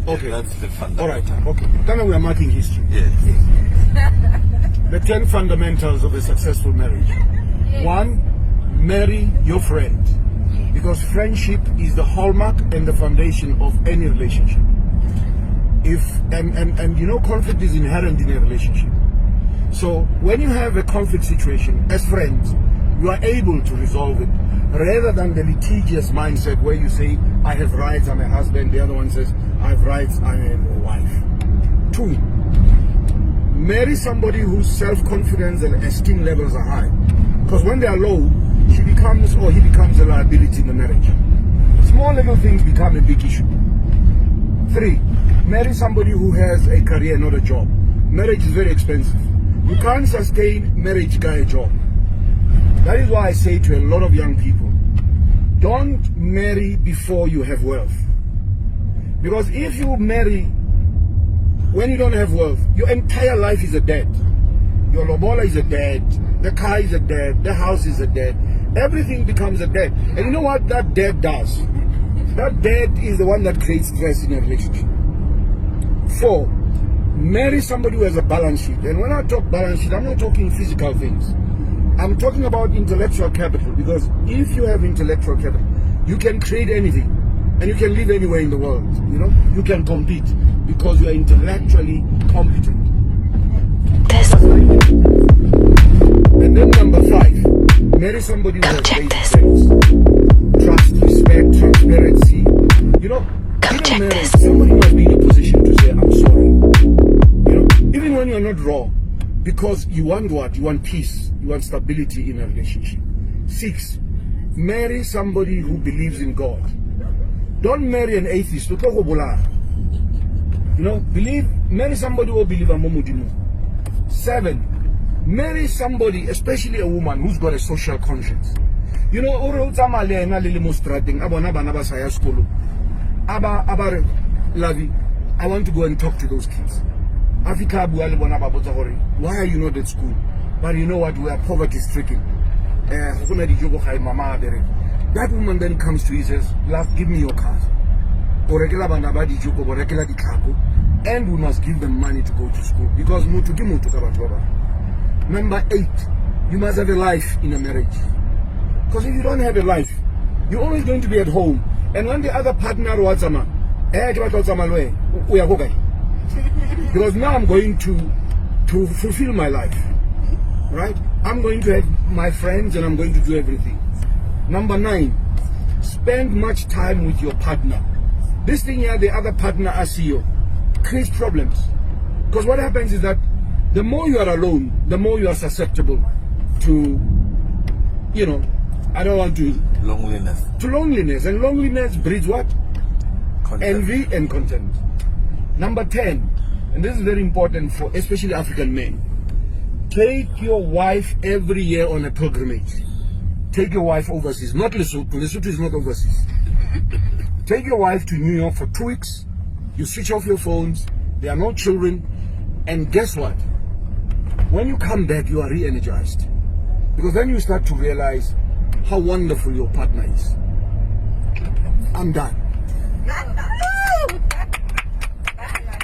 Okay. That's the fundamental. All right. Okay. Then we are marking history. Yes. The 10 fundamentals of a successful marriage. 1, marry your friend. Because friendship is the hallmark and the foundation of any relationship. And you know, conflict is inherent in a relationship. So when you have a conflict situation as friends, you are able to resolve it rather than the litigious mindset where you say, I have rights, I'm a husband, the other one says, I have rights, I am a wife. 2, marry somebody whose self-confidence and esteem levels are high. Because when they are low, she becomes or he becomes a liability in the marriage. Small little things become a big issue. 3, marry somebody who has a career, not a job. Marriage is very expensive. You can't sustain marriage by a job. That is why I say to a lot of young people, don't marry before you have wealth. Because if you marry when you don't have wealth, your entire life is a debt. Your lobola is a debt, the car is a debt, the house is a debt. Everything becomes a debt. And you know what that debt does? That debt is the one that creates stress in a relationship. 4, marry somebody who has a balance sheet. And when I talk balance sheet, I'm not talking physical things. I'm talking about intellectual capital. Because if you have intellectual capital, you can create anything. And you can live anywhere in the world. You know, you can compete because you are intellectually competent. And then number 5, marry somebody who has basic traits. Trust, respect, transparency. You know, in a marriage, somebody must be in a position to say, I'm sorry. You know, even when you're not wrong, because you want what? You want peace. You want stability in a relationship. 6, marry somebody who believes in God. Don't marry an atheist. You know, marry somebody who believes in Momudimu. 7, marry somebody, especially a woman who's got a social conscience. You know, I want to go and talk to those kids. Why are you not at school? But you know what? We are poverty stricken. That woman then comes to you and says, love, give me your card. And we must give them money to go to school. Because number 8, you must have a life in a marriage. Because if you don't have a life, you're always going to be at home. And when the other partner because now I'm going to fulfill my life. Right? I'm going to have my friends and I'm going to do everything. Number 9, spend much time with your partner. This thing here, the other partner as you, creates problems. Because what happens is that the more you are alone, the more you are susceptible to, you know, I don't want to... Loneliness. To loneliness. And loneliness breeds what? Content. Envy and contempt. Number 10, and this is very important for especially African men. Take your wife every year on a pilgrimage. Take your wife overseas. Not Lesotho. Lesotho is not overseas. Take your wife to New York for 2 weeks. You switch off your phones. There are no children. And guess what? When you come back, you are re-energized. Because then you start to realize how wonderful your partner is. I'm done.